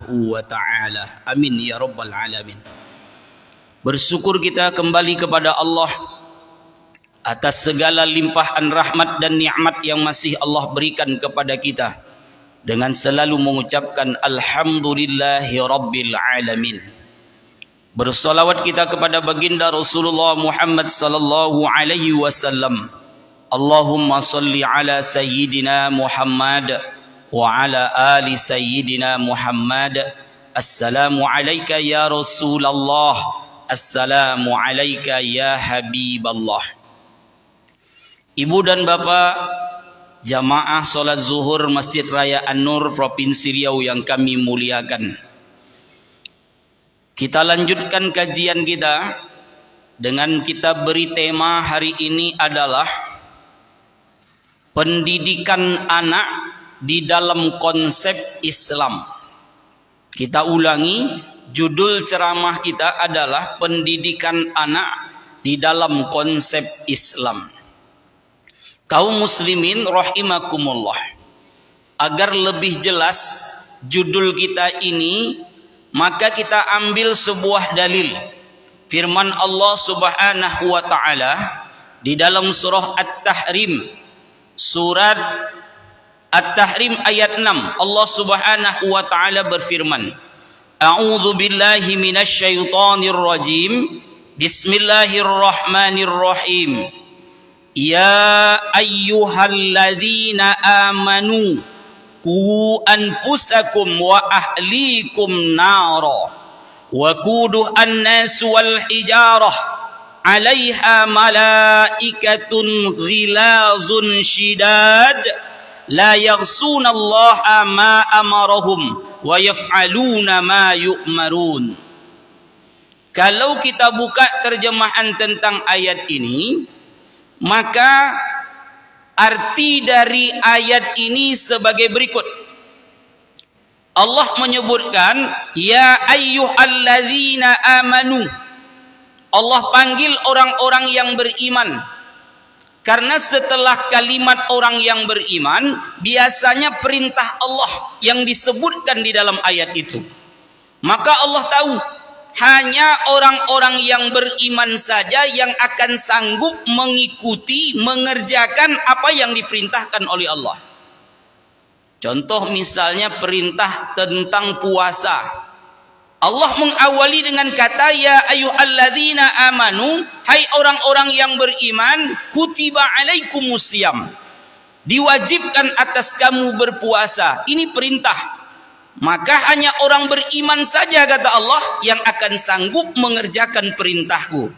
Subhanahu wa ta'ala. Amin ya rabbal alamin. Bersyukur kita kembali kepada Allah atas segala limpahan rahmat dan nikmat yang masih Allah berikan kepada kita, dengan selalu mengucapkan alhamdulillahi rabbil alamin. Bersolawat kita kepada baginda Rasulullah Muhammad sallallahu alaihi wasallam. Allahumma salli ala sayyidina Muhammad wa ala ali sayyidina Muhammad. Assalamu alayka ya Rasulullah, assalamu alayka ya Habiballah. Ibu dan bapak jamaah solat zuhur Masjid Raya An-Nur Provinsi Riau yang kami muliakan, kita lanjutkan kajian kita dengan kita beri tema hari ini adalah pendidikan anak di dalam konsep Islam. Kita ulangi, judul ceramah kita adalah pendidikan anak di dalam konsep Islam. Kaum muslimin rahimakumullah, agar lebih jelas judul kita ini, maka kita ambil sebuah dalil firman Allah Subhanahu wa ta'ala di dalam surah At-Tahrim, surat At-Tahrim ayat 6. Allah Subhanahu wa ta'ala berfirman, A'udzu billahi minasy syaithanir rajim. Bismillahirrahmanirrahim. Ya ayyuhalladzina amanu qu anfusakum wa ahlikum nara wa quduhan nas wal hijarah 'alaiha malaikatun ghilazun shidad la yaghsunallaha ma amarahum wa yaf'aluna ma yu'marun. Kalau kita buka terjemahan tentang ayat ini, maka arti dari ayat ini sebagai berikut. Allah menyebutkan ya ayyuhalladzina amanu. Allah panggil orang-orang yang beriman, karena setelah kalimat orang yang beriman biasanya perintah Allah yang disebutkan di dalam ayat itu. Maka Allah tahu hanya orang-orang yang beriman saja yang akan sanggup mengikuti, mengerjakan apa yang diperintahkan oleh Allah. Contoh misalnya perintah tentang puasa. Allah mengawali dengan kata ya ayyuhalladzina amanu, hai orang-orang yang beriman, kutiba alaikumusiyam, diwajibkan atas kamu berpuasa. Ini perintah. Maka hanya orang beriman saja, kata Allah, yang akan sanggup mengerjakan perintahku.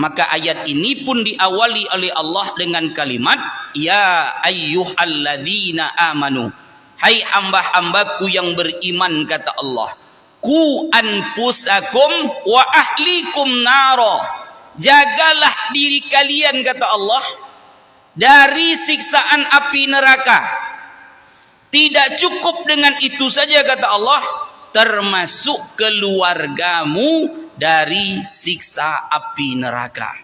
Maka ayat ini pun diawali oleh Allah dengan kalimat ya ayyuhalladzina amanu, hai hamba-hambaku yang beriman, kata Allah, ku anfusakum wa ahlikum naro, jagalah diri kalian, kata Allah, dari siksaan api neraka. Tidak cukup dengan itu saja, kata Allah, termasuk keluargamu dari siksa api neraka.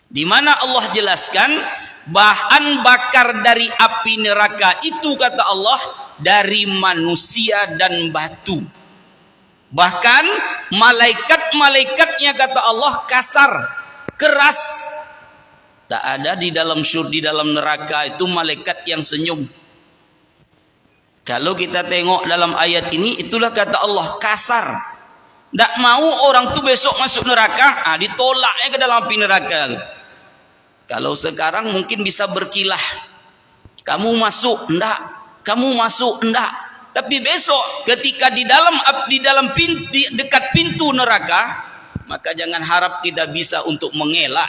Di mana Allah jelaskan bahan bakar dari api neraka itu, kata Allah, dari manusia dan batu. Bahkan malaikat-malaikatnya, kata Allah, kasar, keras. Tak ada di dalam neraka itu malaikat yang senyum. Kalau kita tengok dalam ayat ini, itulah kata Allah, kasar. Tak mau orang tu besok masuk neraka, ditolaknya ke dalam api neraka. Kalau sekarang mungkin bisa berkilah, kamu masuk, enggak, kamu masuk, enggak. Tapi besok ketika di dekat pintu neraka, maka jangan harap kita bisa untuk mengelak.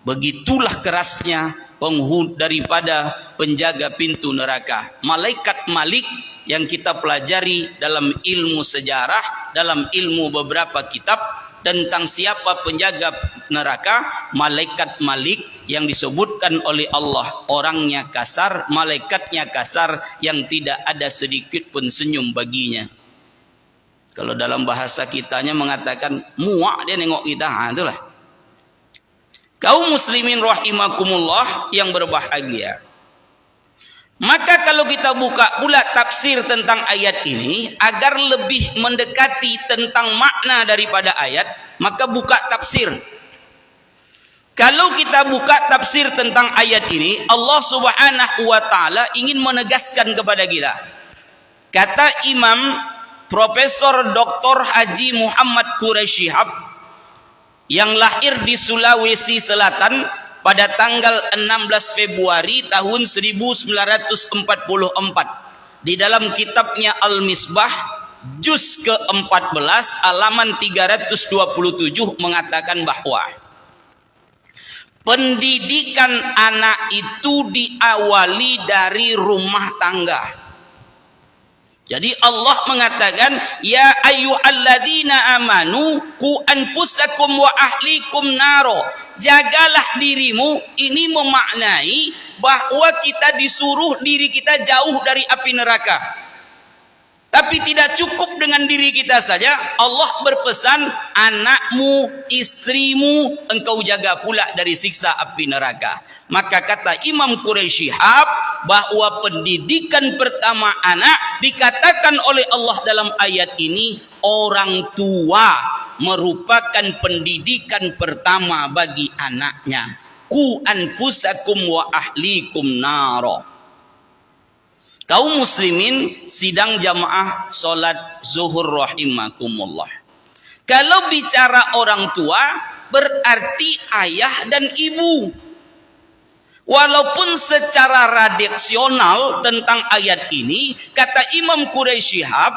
Begitulah kerasnya penghuni daripada penjaga pintu neraka. Malaikat Malik yang kita pelajari dalam ilmu sejarah, dalam ilmu beberapa kitab tentang siapa penjaga neraka, malaikat Malik yang disebutkan oleh Allah, orangnya kasar, malaikatnya kasar, yang tidak ada sedikit pun senyum baginya. Kalau dalam bahasa kitanya mengatakan muak dia nengok kita, itulah. Kaum muslimin rahimakumullah yang berbahagia, Maka kalau kita buka pula tafsir tentang ayat ini, agar lebih mendekati tentang makna daripada ayat, maka buka tafsir. Kalau kita buka tafsir tentang ayat ini, Allah Subhanahu wa taala ingin menegaskan kepada kita. Kata Imam Profesor Dr. Haji Muhammad Quraisy Shihab yang lahir di Sulawesi Selatan pada tanggal 16 Februari tahun 1944, di dalam kitabnya Al-Misbah juz ke-14 halaman 327 mengatakan bahwa pendidikan anak itu diawali dari rumah tangga. Jadi Allah mengatakan, ya ayyuhalladzina amanu qu anfusakum wa ahlikum naro. Jagalah dirimu, ini memaknai bahwa kita disuruh diri kita jauh dari api neraka. Tapi tidak cukup dengan diri kita saja. Allah berpesan, anakmu, istrimu, engkau jaga pula dari siksa api neraka. Maka kata Imam Quraisy Shihab bahwa pendidikan pertama anak dikatakan oleh Allah dalam ayat ini, orang tua merupakan pendidikan pertama bagi anaknya. Ku anfusakum wa ahlikum naro. Kaum muslimin sidang jamaah solat zuhur rahimakumullah. Kalau bicara orang tua berarti ayah dan ibu. Walaupun secara redaksional tentang ayat ini kata Imam Quraisy Shihab,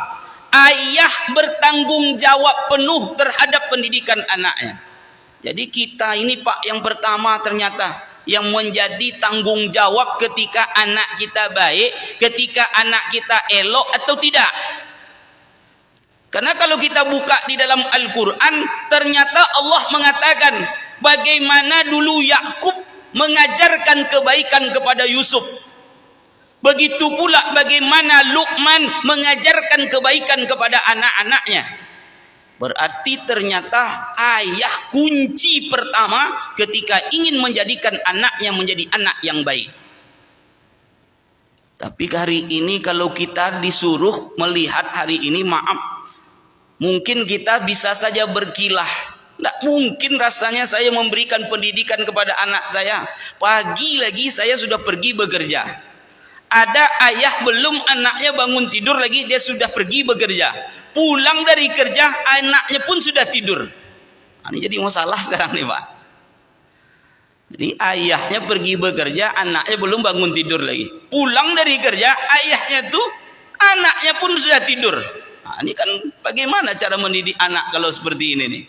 ayah bertanggung jawab penuh terhadap pendidikan anaknya. Jadi kita ini Pak yang pertama ternyata yang menjadi tanggung jawab ketika anak kita baik, ketika anak kita elok atau tidak. Karena kalau kita buka di dalam Al-Quran, ternyata Allah mengatakan bagaimana dulu Yakub mengajarkan kebaikan kepada Yusuf. Begitu pula bagaimana Luqman mengajarkan kebaikan kepada anak-anaknya. Berarti ternyata ayah kunci pertama ketika ingin menjadikan anaknya menjadi anak yang baik. Tapi hari ini kalau kita disuruh melihat hari ini, maaf, mungkin kita bisa saja berkilah. Tidak mungkin rasanya saya memberikan pendidikan kepada anak saya. Pagi lagi saya sudah pergi bekerja. Ada ayah belum anaknya bangun tidur lagi dia sudah pergi bekerja. Pulang dari kerja anaknya pun sudah tidur. Ini jadi masalah sekarang nih Pak. Jadi ayahnya pergi bekerja, anaknya belum bangun tidur lagi. Pulang dari kerja ayahnya tuh anaknya pun sudah tidur. Ini kan bagaimana cara mendidik anak kalau seperti ini nih.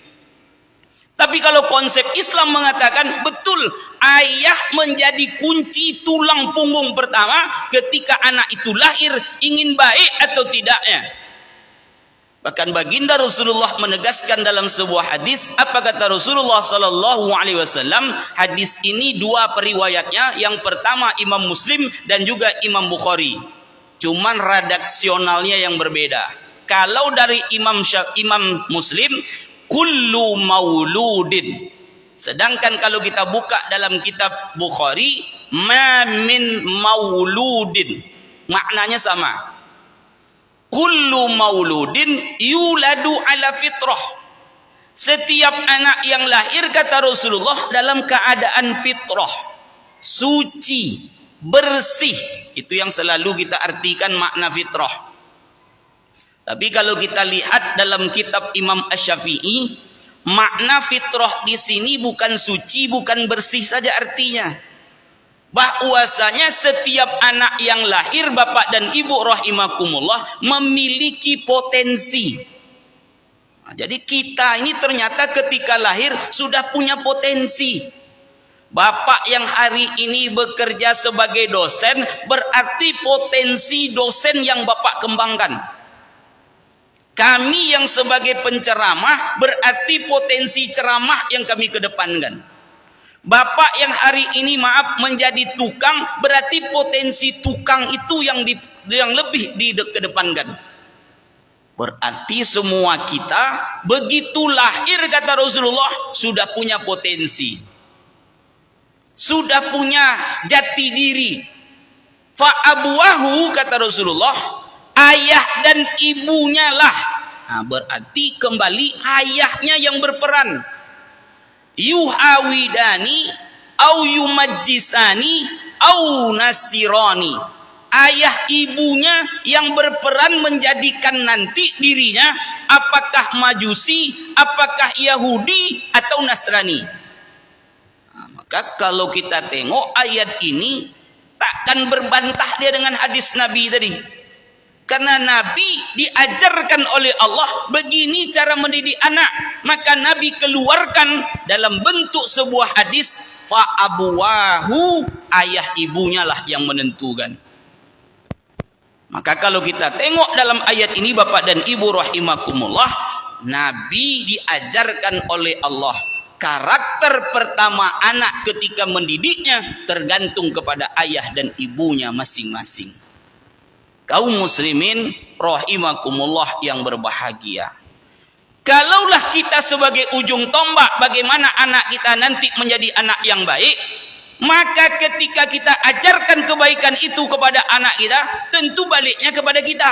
Tapi kalau konsep Islam mengatakan betul, ayah menjadi kunci tulang punggung pertama ketika anak itu lahir, ingin baik atau tidaknya. Bahkan baginda Rasulullah menegaskan dalam sebuah hadis, apa kata Rasulullah sallallahu alaihi wasallam? Hadis ini dua periwayatnya, yang pertama Imam Muslim dan juga Imam Bukhari. Cuman redaksionalnya yang berbeda. Kalau dari Imam Muslim, kullu mauludin. Sedangkan kalau kita buka dalam kitab Bukhari, ma min mauludin. Maknanya sama. Kullu mauludin yuladu ala fitrah. Setiap anak yang lahir kata Rasulullah dalam keadaan fitrah, suci, bersih. Itu yang selalu kita artikan makna fitrah. Tapi kalau kita lihat dalam kitab Imam Asy-Syafi'i, makna fitrah di sini bukan suci, bukan bersih saja artinya. Bahwasanya setiap anak yang lahir bapak dan ibu rahimakumullah memiliki potensi. Jadi kita ini ternyata ketika lahir sudah punya potensi. Bapak yang hari ini bekerja sebagai dosen berarti potensi dosen yang bapak kembangkan. Kami yang sebagai penceramah berarti potensi ceramah yang kami kedepankan. Bapak yang hari ini maaf menjadi tukang berarti potensi tukang itu yang lebih dikedepankan. Berarti semua kita begitu lahir kata Rasulullah sudah punya potensi. Sudah punya jati diri. Fa abuwahu, kata Rasulullah, ayah dan ibunya lah. Nah, berarti kembali ayahnya yang berperan. Yuhawidani au yumajjisani au nasirani. Ayah ibunya yang berperan menjadikan nanti dirinya apakah Majusi, apakah Yahudi atau Nasrani. Nah, maka kalau kita tengok ayat ini, takkan berbantah dia dengan hadis Nabi tadi. Karena Nabi diajarkan oleh Allah begini cara mendidik anak, maka Nabi keluarkan dalam bentuk sebuah hadis, fa abuwahu, ayah ibunya lah yang menentukan. Maka kalau kita tengok dalam ayat ini Bapak dan Ibu rahimakumullah, Nabi diajarkan oleh Allah karakter pertama anak ketika mendidiknya tergantung kepada ayah dan ibunya masing-masing. Kaum muslimin rahimakumullah yang berbahagia, kalaulah kita sebagai ujung tombak bagaimana anak kita nanti menjadi anak yang baik, maka ketika kita ajarkan kebaikan itu kepada anak kita, tentu baliknya kepada kita.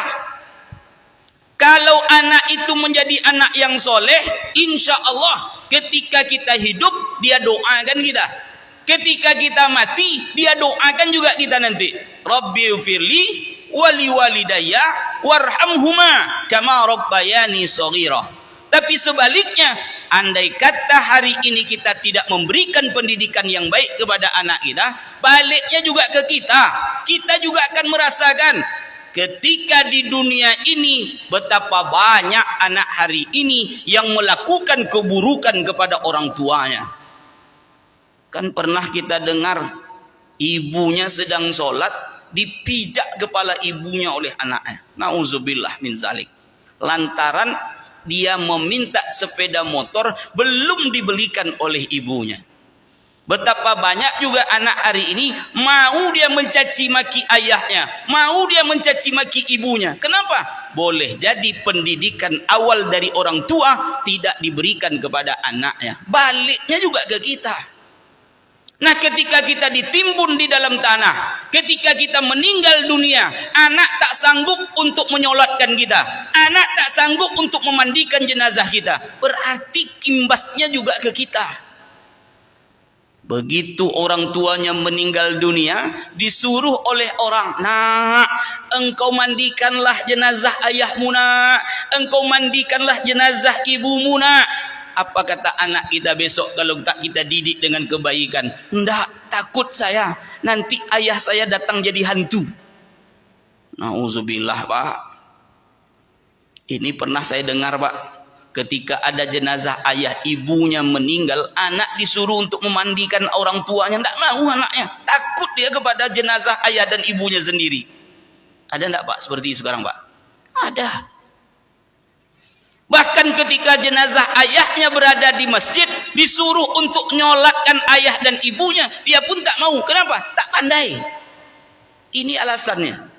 Kalau anak itu menjadi anak yang soleh, insya Allah ketika kita hidup dia doakan kita, ketika kita mati dia doakan juga kita nanti. Rabbighfirli wali walidayya warhamhuma kama rabbayani shaghira. Tapi sebaliknya, andai kata hari ini kita tidak memberikan pendidikan yang baik kepada anak kita, baliknya juga ke kita. Kita juga akan merasakan ketika di dunia ini betapa banyak anak hari ini yang melakukan keburukan kepada orang tuanya. Kan pernah kita dengar ibunya sedang sholat, dipijak kepala ibunya oleh anaknya. Nauzubillah min zalik. Lantaran dia meminta sepeda motor belum dibelikan oleh ibunya. Betapa banyak juga anak hari ini mau dia mencaci maki ayahnya, mau dia mencaci maki ibunya. Kenapa? Boleh jadi pendidikan awal dari orang tua tidak diberikan kepada anaknya. Baliknya juga ke kita. Nah, ketika kita ditimbun di dalam tanah, ketika kita meninggal dunia, anak tak sanggup untuk menyolatkan kita, anak tak sanggup untuk memandikan jenazah kita, berarti imbasnya juga ke kita. Begitu orang tuanya meninggal dunia, disuruh oleh orang, nak, engkau mandikanlah jenazah ayahmu, nak, engkau mandikanlah jenazah ibumu, nak. Apa kata anak kita besok kalau tak kita didik dengan kebaikan? Enggak, takut saya nanti ayah saya datang jadi hantu. Nauzubillah, Pak. Ini pernah saya dengar, Pak. Ketika ada jenazah ayah ibunya meninggal, anak disuruh untuk memandikan orang tuanya. Enggak mau anaknya, takut dia kepada jenazah ayah dan ibunya sendiri. Ada enggak, Pak, seperti itu sekarang, Pak? Ada. Bahkan ketika jenazah ayahnya berada di masjid, disuruh untuk nyolatkan ayah dan ibunya, dia pun tak mau. Kenapa? Tak pandai. Ini alasannya.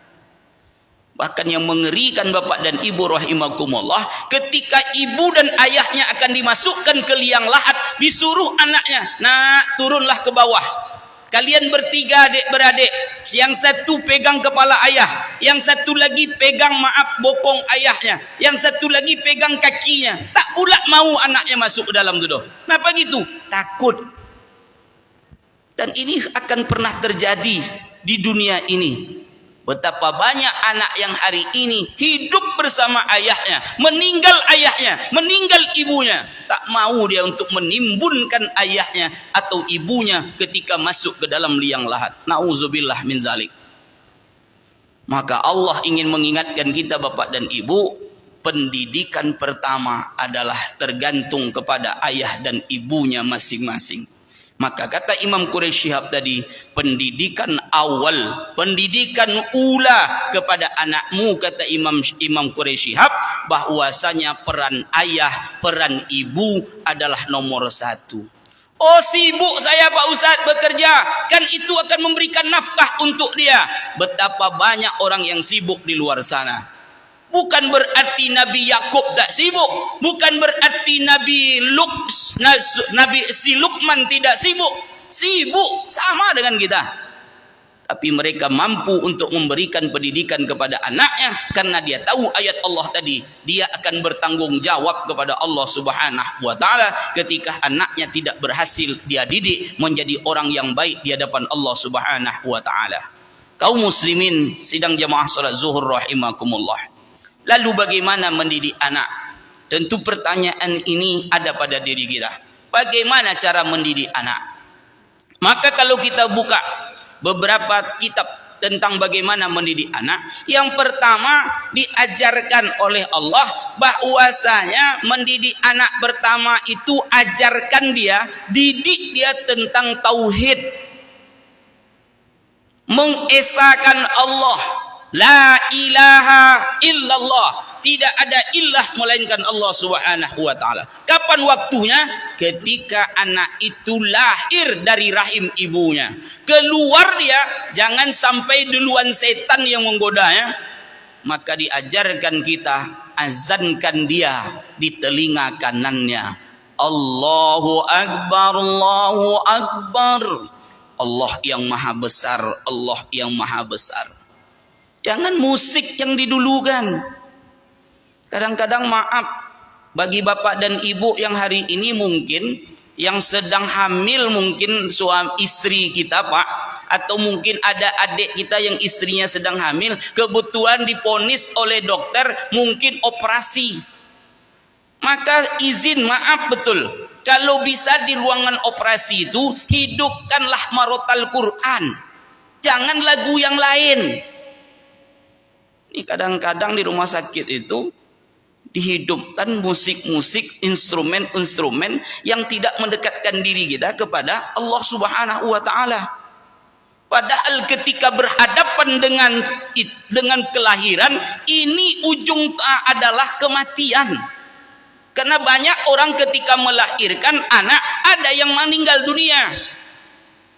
Bahkan yang mengerikan Bapak dan Ibu rahimakumullah, ketika ibu dan ayahnya akan dimasukkan ke liang lahat, disuruh anaknya, nak, turunlah ke bawah. Kalian bertiga adik-beradik, yang satu pegang kepala ayah, yang satu lagi pegang bokong ayahnya, yang satu lagi pegang kakinya. Tak pula mau anaknya masuk ke dalam tu. Kenapa gitu? Takut. Dan ini akan pernah terjadi di dunia ini. Betapa banyak anak yang hari ini hidup bersama ayahnya, meninggal ayahnya, meninggal ibunya, tak mau dia untuk menimbunkan ayahnya atau ibunya ketika masuk ke dalam liang lahat. Nauzubillah min zalik. Maka Allah ingin mengingatkan kita Bapak dan Ibu, pendidikan pertama adalah tergantung kepada ayah dan ibunya masing-masing. Maka kata Imam Quraisy Shihab tadi, pendidikan awal, pendidikan ula kepada anakmu, kata Imam Quraisy Shihab, bahwasanya peran ayah, peran ibu adalah nomor satu. Oh, sibuk saya Pak Ustaz bekerja, kan itu akan memberikan nafkah untuk dia. Betapa banyak orang yang sibuk di luar sana. Bukan berarti Nabi Yakub tak sibuk, bukan berarti Nabi si Luqman tidak sibuk. Sibuk sama dengan kita. tapi mereka mampu untuk memberikan pendidikan kepada anaknya karena dia tahu ayat Allah tadi, dia akan bertanggung jawab kepada Allah Subhanahu wa taala ketika anaknya tidak berhasil dia didik menjadi orang yang baik di hadapan Allah Subhanahu wa taala. Kaum muslimin sidang jamaah salat zuhur rahimakumullah. Lalu bagaimana mendidik anak? Tentu pertanyaan ini ada pada diri kita. Bagaimana cara mendidik anak? Maka kalau kita buka beberapa kitab tentang bagaimana mendidik anak, yang pertama diajarkan oleh Allah bahwasanya mendidik anak pertama itu ajarkan dia, didik dia tentang tauhid, mengesahkan Allah, la ilaha illallah, tidak ada ilah melainkan Allah Subhanahu wa taala. Kapan waktunya? Ketika anak itu lahir dari rahim ibunya. Keluar dia, jangan sampai duluan setan yang menggodanya. Maka diajarkan kita, azankan dia di telinga kanannya. Allahu Akbar, Allahu Akbar. Allah yang maha besar, Allah yang maha besar. Jangan musik yang didulukan. Kadang-kadang maaf bagi bapak dan ibu yang hari ini mungkin yang sedang hamil, mungkin suami istri kita pak, atau mungkin ada adik kita yang istrinya sedang hamil, kebetulan diponis oleh dokter mungkin operasi. Maka izin maaf betul, kalau bisa di ruangan operasi itu hidupkanlah marotal Quran, jangan lagu yang lain. Ini kadang-kadang di rumah sakit itu dihidupkan musik-musik, instrumen-instrumen yang tidak mendekatkan diri kita kepada Allah Subhanahu wa taala. Padahal ketika berhadapan dengan kelahiran, ini ujung adalah kematian. Karena banyak orang ketika melahirkan anak ada yang meninggal dunia.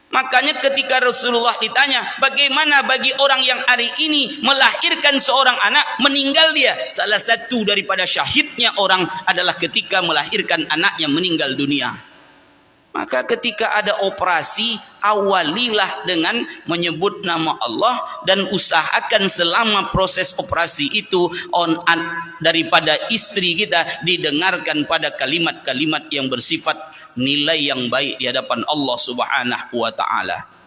Makanya ketika Rasulullah ditanya, bagaimana bagi orang yang hari ini melahirkan seorang anak, meninggal dia? Salah satu daripada syahidnya orang adalah ketika melahirkan anaknya meninggal dunia. Maka ketika ada operasi, awalilah dengan menyebut nama Allah dan usahakan selama proses operasi itu daripada istri kita didengarkan pada kalimat-kalimat yang bersifat nilai yang baik di hadapan Allah Subhanahu wa taala.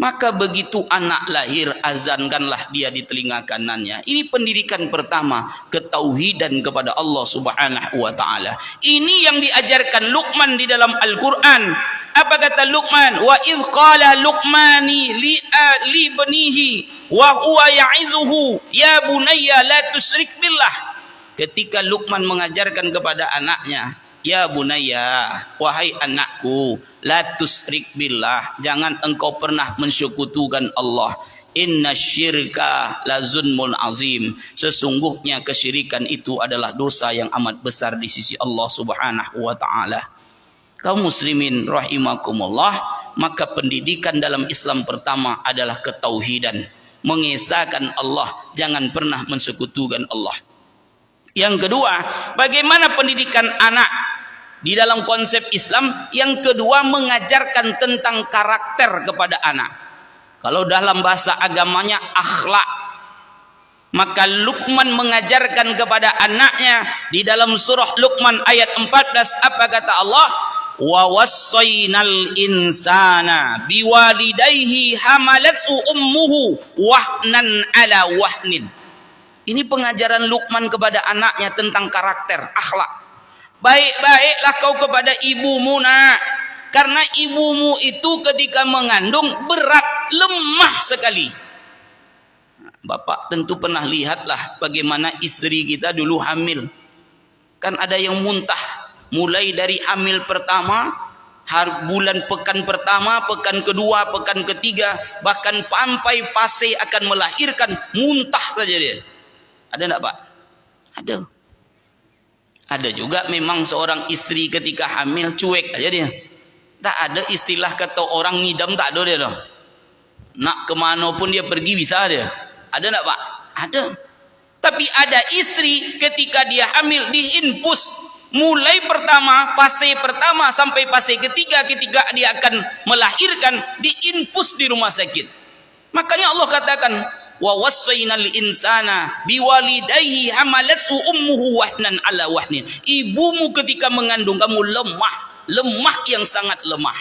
Maka begitu anak lahir, azankanlah dia di telinga kanannya. Ini pendidikan pertama, ketauhidan kepada Allah Subhanahu wa taala. Ini yang diajarkan Luqman di dalam Al-Qur'an. Apa kata Luqman? Wa idz qala Luqmani li banihi wa huwa ya'izuhu ya bunayya la tusyrik billah. Ketika Luqman mengajarkan kepada anaknya, ya bunayya, wahai anakku, la tusyrik billah, jangan engkau pernah mensekutukan Allah. Inna syirka la zulmun azim, sesungguhnya kesyirikan itu adalah dosa yang amat besar di sisi Allah Subhanahu wa taala. Kaum muslimin rahimakumullah, maka pendidikan dalam Islam pertama adalah ketauhidan, mengesahkan Allah, jangan pernah mensekutukan Allah. Yang kedua, bagaimana pendidikan anak di dalam konsep Islam? Yang kedua, mengajarkan tentang karakter kepada anak. Kalau dalam bahasa agamanya akhlak, maka Luqman mengajarkan kepada anaknya di dalam surah Luqman ayat 14, apa kata Allah? Wa wassaynal insana biwalidayhi hamalathu ummuhu wahnan ala wahnin. Ini pengajaran Luqman kepada anaknya tentang karakter, akhlak. Baik-baiklah kau kepada ibumu nak, karena ibumu itu ketika mengandung berat, lemah sekali. Bapak tentu pernah lihatlah bagaimana istri kita dulu hamil. Kan ada yang muntah, mulai dari hamil pertama, bulan pekan pertama, pekan kedua, pekan ketiga, bahkan sampai fase akan melahirkan, muntah saja dia. Ada enggak Pak? Ada. Ada juga memang seorang istri ketika hamil cuek aja dia. Tak ada istilah kata orang ngidam, tak ada dia loh. Nak kemana pun dia pergi bisa dia. Ada enggak Pak? Ada. Tapi ada istri ketika dia hamil diinfus. Mulai pertama, fase pertama sampai fase ketiga ketika dia akan melahirkan diinfus di rumah sakit. Makanya Allah katakan, wa wassaynal insana biwalidayhi hamalathu ummuhu wahnan ala wahnin. Ibumu ketika mengandung kamu lemah yang sangat lemah.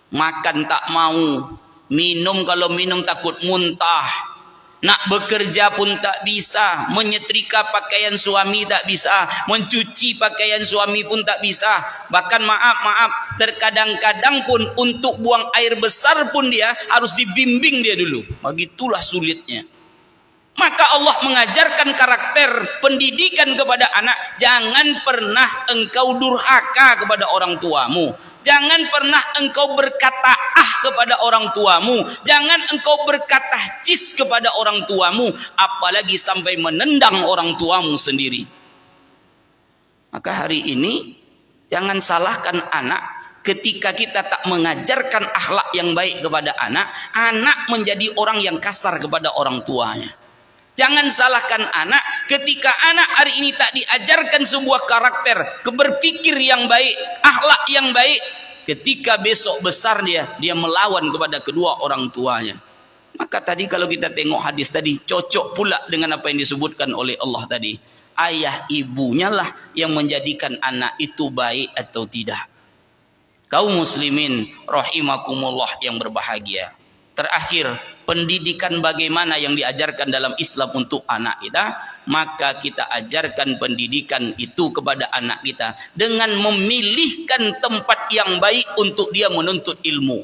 Makan tak mau, minum kalau minum takut muntah. Nak bekerja pun tak bisa, menyetrika pakaian suami tak bisa, mencuci pakaian suami pun tak bisa. Bahkan maaf, terkadang-kadang pun untuk buang air besar pun dia harus dibimbing dia dulu. Begitulah sulitnya. Maka Allah mengajarkan karakter pendidikan kepada anak. Jangan pernah engkau durhaka kepada orang tuamu. Jangan pernah engkau berkata kepada orang tuamu. Jangan engkau berkata cis kepada orang tuamu. Apalagi sampai menendang orang tuamu sendiri. Maka hari ini jangan salahkan anak. Ketika kita tak mengajarkan akhlak yang baik kepada anak, anak menjadi orang yang kasar kepada orang tuanya. Jangan salahkan anak ketika anak hari ini tak diajarkan sebuah karakter, berpikir yang baik, akhlak yang baik. Ketika besok besar dia melawan kepada kedua orang tuanya. Maka tadi kalau kita tengok hadis tadi, cocok pula dengan apa yang disebutkan oleh Allah tadi. Ayah ibunya lah yang menjadikan anak itu baik atau tidak. Kaum muslimin rahimakumullah yang berbahagia. Terakhir, pendidikan bagaimana yang diajarkan dalam Islam untuk anak kita, maka kita ajarkan pendidikan itu kepada anak kita dengan memilihkan tempat yang baik untuk dia menuntut ilmu.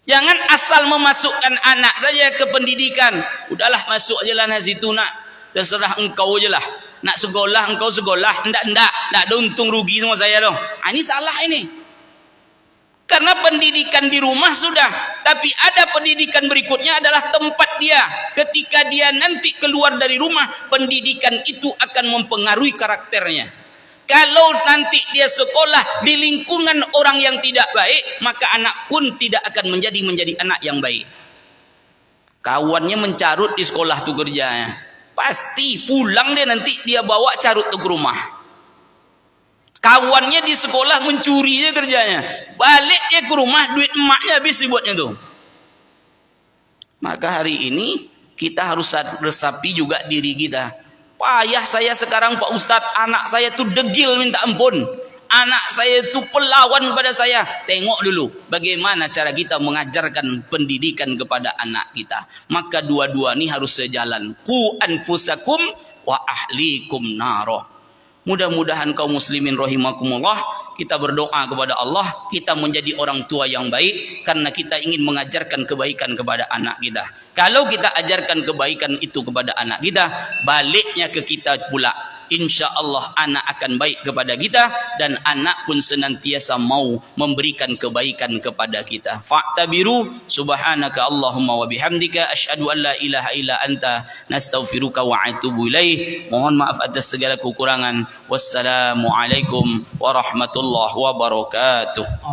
Jangan asal memasukkan anak saja ke pendidikan. Udahlah masuk aja lah situ nak. Terserah engkau aja lah. Nak sekolah engkau sekolah. Enggak ada untung rugi semua saya dong. Ini salah ini. Karena pendidikan di rumah sudah, tapi ada pendidikan berikutnya adalah tempat dia. Ketika dia nanti keluar dari rumah, pendidikan itu akan mempengaruhi karakternya. Kalau nanti dia sekolah di lingkungan orang yang tidak baik, maka anak pun tidak akan menjadi anak yang baik. Kawannya mencarut di sekolah tuh kerjanya. Pasti pulang dia nanti dia bawa carut tuh ke rumah. Kawannya di sekolah mencuri aja kerjanya. Balik dia ke rumah, duit emaknya habis dibuatnya tuh. Maka hari ini kita harus resapi juga diri kita. Payah saya sekarang Pak Ustadz, anak saya tuh degil minta ampun. Anak saya itu pelawan kepada saya. Tengok dulu bagaimana cara kita mengajarkan pendidikan kepada anak kita. Maka dua-dua ini harus sejalan. Qu anfusakum wa ahlikum naro. Mudah-mudahan kaum muslimin rahimakumullah, kita berdoa kepada Allah, kita menjadi orang tua yang baik karena kita ingin mengajarkan kebaikan kepada anak kita. Kalau kita ajarkan kebaikan itu kepada anak kita, baliknya ke kita pula. Insya Allah anak akan baik kepada kita dan anak pun senantiasa mau memberikan kebaikan kepada kita. Fa'tabiru subhanaka Allahumma wa bihamdika asyhadu an la ilaha illa anta nastaghfiruka wa atubu ilaih. Mohon maaf atas segala kekurangan. Wassalamualaikum warahmatullahi wabarakatuh.